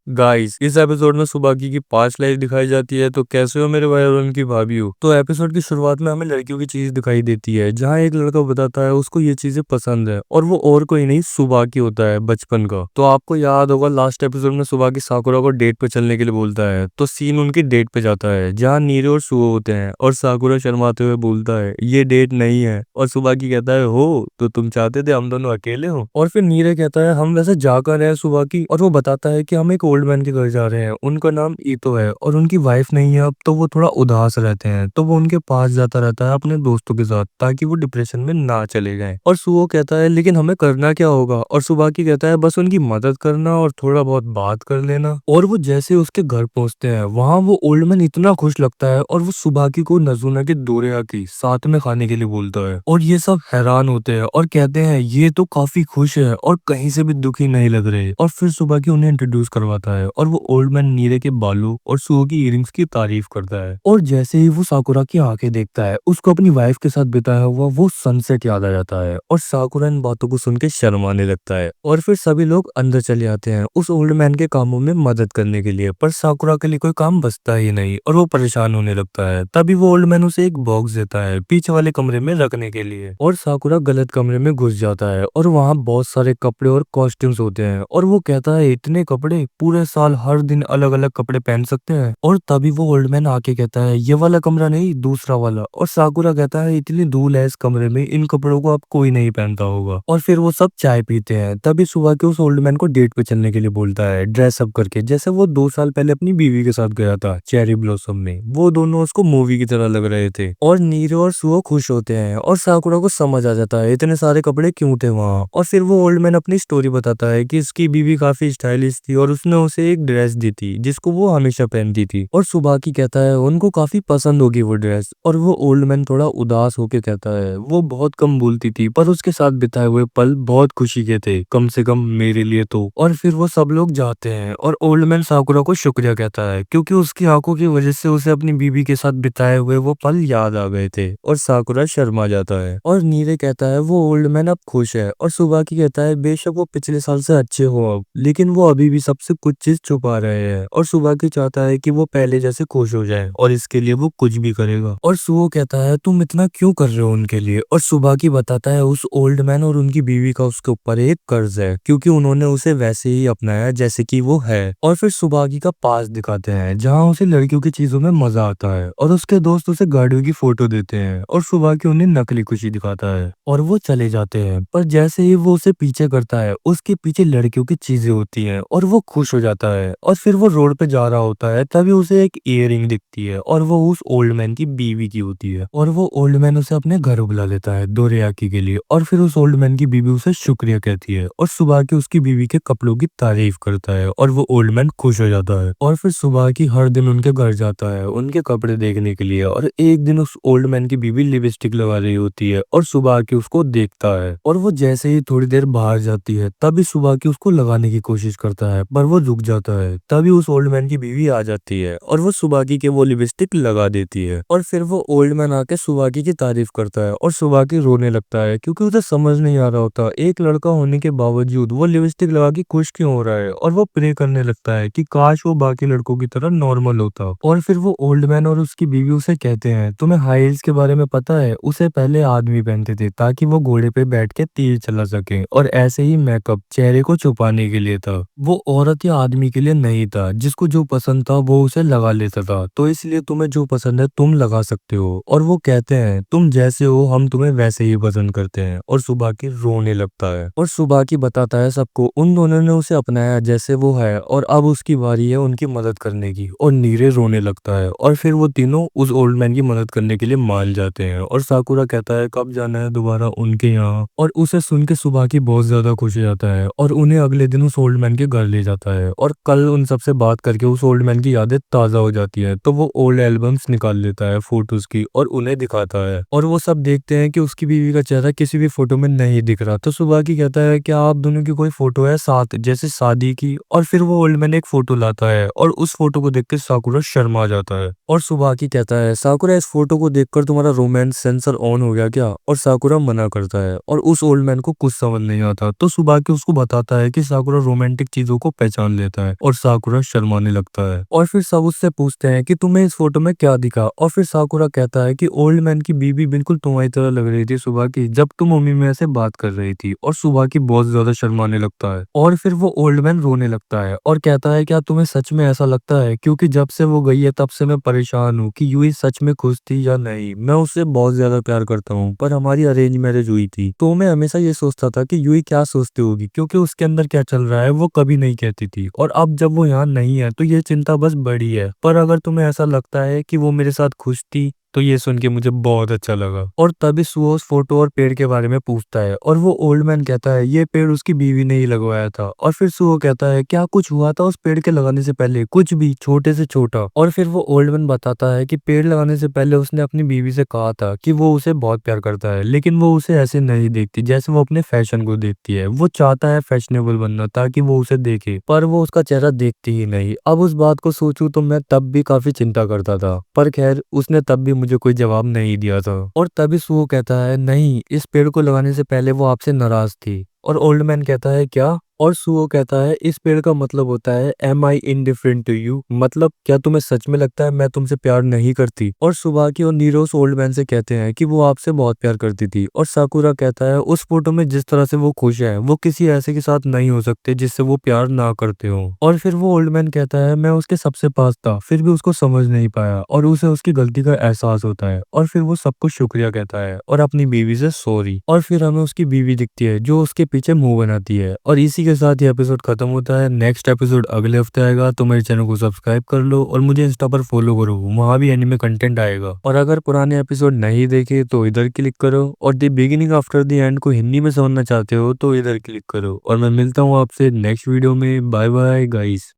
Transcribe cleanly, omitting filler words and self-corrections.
Guys, इस episode में सुबाकी की पास्ट लाइफ दिखाई जाती है। तो कैसे हो मेरे भाई और उनकी भाभी हो। तो एपिसोड की शुरुआत में हमें लड़कियों की चीज दिखाई देती है, जहाँ एक लड़का बताता है उसको ये चीजें पसंद है और वो और कोई नहीं सुबाकी होता है बचपन का। तो आपको याद होगा लास्ट एपिसोड में सुबाकी साकुरा को डेट पे चलने के लिए बोलता है, तो सीन उनकी डेट पे जाता है जहाँ नीरे और सुओ होते हैं और साकुरा शर्माते हुए बोलता है ये डेट नहीं है, और सुबाकी कहता है हो तो तुम चाहते थे हम दोनों अकेले हो। और फिर नीरे कहता है हम वैसे जाकर है सुबाकी, और वो बताता है कि हम एक ओल्ड मैन के घर जा रहे हैं, उनका नाम ईतो है और उनकी वाइफ नहीं है अब, तो वो थोड़ा उदास रहते हैं। तो वो उनके पास जाता रहता है अपने दोस्तों के साथ ताकि वो डिप्रेशन में ना चले जाएं। और सुओ कहता है लेकिन हमें करना क्या होगा, और सुबाकी कहता है बस उनकी मदद करना और थोड़ा बहुत बात कर लेना। और वो जैसे उसके घर पहुंचते हैं वहां वो ओल्ड मैन इतना खुश लगता है और वो सुबाकी को नजूना के डोरेयाकी साथ में खाने के लिए बोलता है। और ये सब हैरान होते हैं और कहते हैं ये तो काफी खुश है और कहीं से भी दुखी नहीं लग रहे। और फिर सुबाकी उन्हें इंट्रोड्यूस करवाता है और वो ओल्ड मैन नीरे के बालों और सुओ की इयरिंग्स की तारीफ करता है। और जैसे ही वो साकुरा की आंखें देखता है उसको अपनी वाइफ के साथ बिताया हुआ वो सनसेट याद आ जाता है, और साकुरा इन बातों को सुन के शर्माने लगता है। और फिर सभी लोग अंदर चले आते हैं उस ओल्ड मैन के कामों में मदद करने के लिए, पर साकुरा के लिए कोई काम बचता ही नहीं और वो परेशान होने लगता है। तभी वो ओल्ड मैन उसे एक बॉक्स देता है पीछे वाले कमरे में रखने के लिए, और साकुरा गलत कमरे में घुस जाता है और वहाँ बहुत सारे कपड़े और कॉस्ट्यूम्स होते हैं। और वो कहता है इतने कपड़े, पूरे साल हर दिन अलग अलग कपड़े पहन सकते हैं। और तभी वो ओल्ड मैन आके कहता है ये वाला कमरा नहीं दूसरा वाला, और साकुरा कहता है इतनी धूल है इस कमरे में, इन कपड़ों को अब कोई नहीं पहनता होगा। और फिर वो सब चाय पीते हैं। तभी सुबह के उस ओल्ड मैन को डेट पे चलने के लिए बोलता है ड्रेसअप करके, जैसे वो 2 साल पहले अपनी बीवी के साथ गया था चेरी ब्लॉसम में। वो दोनों उसको मूवी की तरह लग रहे थे और नीरो और सुओ खुश होते हैं और साकुरा को समझ आ जाता है इतने सारे कपड़े क्यों थे वहाँ। और फिर वो ओल्ड मैन अपनी स्टोरी बताता है कि इसकी बीवी काफी स्टाइलिश थी और उसने उसे एक ड्रेस दी थी जिसको वो हमेशा पहनती थी। और सुबाकी कहता है उनको काफी पसंद होगी वो ड्रेस। और वो ओल्ड मैन थोड़ा उदास होके कहता है वो बहुत कम बोलती थी पर उसके साथ बिताए हुए पल बहुत खुशी के थे, कम से कम मेरे लिए तो। और फिर वो सब लोग जाते हैं और ओल्ड मैन साकुरा को शुक्रिया कहता है क्योंकि उसकी आंखों की वजह से उसे अपनी बीवी के साथ बिताए हुए वो पल याद आ गए थे। और साकुरा शर्मा जाता है और नीरे कहता है वो ओल्ड मैन अब खुश है। और सुबाकी कहता है बेशक वो पिछले साल से अच्छे हो अब, लेकिन वो अभी भी सबसे कुछ चीज छुपा रहे हैं। और सुबाकी चाहता है कि वो पहले जैसे खुश हो जाए और इसके लिए वो कुछ भी करेगा। और सुओ कहता है तुम इतना क्यों कर रहे हो उनके लिए। और सुबाकी बताता है उस ओल्ड मैन और उनकी बीवी का उसके ऊपर एक कर्ज है क्योंकि उन्होंने उसे वैसे ही अपनाया जैसे कि वो है। और फिर सुबाकी का पास दिखाते हैं जहाँ उसे लड़कियों की चीजों में मजा आता है और उसके दोस्त उसे गाड़ियों की फोटो देते हैं और सुबाकी उन्हें नकली खुशी दिखाता है और वो चले जाते हैं। पर जैसे ही वो उसे पीछे करता है उसके पीछे लड़कियों की चीजें होती हैं और वो खुश हो जाता है। और फिर वो रोड पे जा रहा होता है तभी उसे एक इयररिंग दिखती है और वो उस ओल्ड मैन की बीवी की होती है। और वो ओल्ड मैन उसे अपने घर बुला लेता है डोरेयाकी के लिए। और फिर उस ओल्ड मैन की बीवी उसे शुक्रिया कहती है और सुबह की उसकी बीवी के कपड़ों की तारीफ करता है और वो ओल्ड मैन खुश हो जाता है। और फिर सुबह की हर दिन उनके घर जाता है उनके कपड़े देखने के लिए, और एक दिन उस ओल्ड मैन की बीवी लिपस्टिक लगा रही होती है और सुबह की उसको देखता है। और वो जैसे ही थोड़ी देर बाहर जाती है तभी सुबह की उसको लगाने की कोशिश करता है पर वो रुक जाता है। तभी उस ओल्ड मैन की बीवी आ जाती है और वो सुबाकी के वो लिपस्टिक लगा देती है। और फिर वो ओल्ड मैन आके सुबाकी की तारीफ करता है और सुबाकी रोने लगता है क्योंकि उसे समझ नहीं आ रहा होता एक लड़का होने के बावजूद वो लिपस्टिक लगा के खुश क्यों हो रहा है। और वो प्रे करने लगता है कि काश वो बाकी लड़कों की तरह नॉर्मल होता। और फिर वो ओल्ड मैन और उसकी बीवी उसे कहते हैं तुम्हें हाई हील्स के बारे में पता है, उसे पहले आदमी पहनते थे ताकि वो घोड़े पे बैठ के तीर चला सके, और ऐसे ही मेकअप चेहरे को छुपाने के लिए था, वो औरत या आदमी के लिए नहीं था। जिसको जो पसंद था वो उसे लगा लेता था, तो इसलिए तुम्हें जो पसंद है तुम लगा सकते हो। और वो कहते हैं तुम जैसे हो हम तुम्हें वैसे ही पसंद करते हैं। और सुबाकी रोने लगता है और सुबाकी बताता है सबको उन दोनों ने उसे अपनाया जैसे वो है और अब उसकी बारी है उनकी मदद करने की। और नीरे रोने लगता है और फिर वो तीनों उस ओल्ड मैन की मदद करने के लिए मान जाते हैं। और साकुरा कहता है कब जाना है दोबारा उनके यहाँ, और उसे सुन के सुबाकी बहुत ज्यादा खुश हो जाता है और उन्हें अगले दिन उस ओल्ड मैन के घर ले जाता है। और कल उन सबसे बात करके उस ओल्ड मैन की यादें ताजा हो जाती है, तो वो ओल्ड एल्बम्स निकाल लेता है फोटोज की और उन्हें दिखाता है। और वो सब देखते हैं कि उसकी बीवी का चेहरा किसी भी फोटो में नहीं दिख रहा। तो सुबाकी कहता है क्या आप दोनों की कोई फोटो है साथ जैसे शादी की। और फिर वो ओल्ड मैन एक फोटो लाता है और उस फोटो को देख के साकुरा शर्मा जाता है। और सुबाकी कहता है साकुरा इस फोटो को देखकर तुम्हारा रोमांस सेंसर ऑन हो गया क्या। और साकुरा मना करता है और उस ओल्ड मैन को कुछ समझ नहीं आता। तो सुबाकी उसको बताता है कि साकुरा रोमांटिक चीजों को पहचान लेता है और साकुरा शर्माने लगता है। और फिर सब उससे पूछते हैं कि तुम्हें इस फोटो में क्या दिखा, और फिर साकुरा कहता है कि ओल्ड मैन की बीवी बिल्कुल तुम्हारी तरह लग रही थी सुबह की, जब तुम मम्मी में से बात कर रही थी। और सुबह की बहुत ज्यादा शर्माने लगता है और फिर वो ओल्ड मैन रोने लगता है और कहता है क्या तुम्हें सच में ऐसा लगता है, क्योंकि जब से वो गई है तब से मैं परेशान हूँ कि यूई सच में खुश थी या नहीं। मैं उससे बहुत ज्यादा प्यार करता हूँ, पर हमारी अरेंज मैरिज हुई थी, तो मैं हमेशा ये सोचता था कि यूई क्या सोचती होगी, क्योंकि उसके अंदर क्या चल रहा है वो कभी नहीं कहती थी। और अब जब वो यहाँ नहीं है तो ये चिंता बस बढ़ी है। पर अगर तुम्हें ऐसा लगता है कि वो मेरे साथ खुश थी, तो ये सुन के मुझे बहुत अच्छा लगा। और तभी सुहो उस फोटो और पेड़ के बारे में पूछता है और वो ओल्ड मैन कहता है ये पेड़ उसकी बीवी ने ही लगवाया था। और फिर सुहो कहता है क्या कुछ हुआ था उस पेड़ के लगाने से पहले, कुछ भी, छोटे से छोटा। और फिर वो ओल्ड मैन बताता है कि पेड़ लगाने से पहले उसने अपनी बीवी से कहा था कि वो उसे बहुत प्यार करता है, लेकिन वो उसे ऐसे नहीं देखती जैसे वो अपने फैशन को देखती है। वो चाहता है फैशनेबल बनना ताकि वो उसे देखे, पर वो उसका चेहरा देखती ही नहीं। अब उस बात को सोचूं तो मैं तब भी काफी चिंता करता था, पर खैर उसने तब भी मुझे कोई जवाब नहीं दिया था। और तभी सुहो कहता है नहीं, इस पेड़ को लगाने से पहले वो आपसे नाराज थी। और ओल्ड मैन कहता है क्या? और सुहो कहता है इस पेड़ का मतलब होता है am I indifferent to you, मतलब क्या तुम्हें सच में लगता है मैं तुमसे प्यार नहीं करती। और सुबह की और नीरो उस ओल्ड मैन से कहते हैं कि वो आपसे बहुत प्यार करती थी। और साकुरा कहता है उस फोटो में जिस तरह से वो खुश है वो किसी ऐसे के साथ नहीं हो सकते जिससे वो प्यार ना करते हो। और फिर वो ओल्ड मैन कहता है मैं उसके सबसे पास था फिर भी उसको समझ नहीं पाया, और उसे उसकी गलती का एहसास होता है। और फिर वो सबको शुक्रिया कहता है और अपनी बीवी से सॉरी। और फिर हमें उसकी बीवी दिखती है जो उसके पीछे मुंह बनाती है। और इसी के साथ ये एपिसोड खत्म होता है। नेक्स्ट एपिसोड अगले हफ्ते आएगा, तो मेरे चैनल को सब्सक्राइब कर लो और मुझे इंस्टा पर फॉलो करो, वहां भी एनिमे कंटेंट आएगा। और अगर पुराने एपिसोड नहीं देखे तो इधर क्लिक करो, और the beginning after the end को हिंदी में समझना चाहते हो तो इधर क्लिक करो। और मैं मिलता हूँ आपसे नेक्स्ट वीडियो में। Bye bye guys.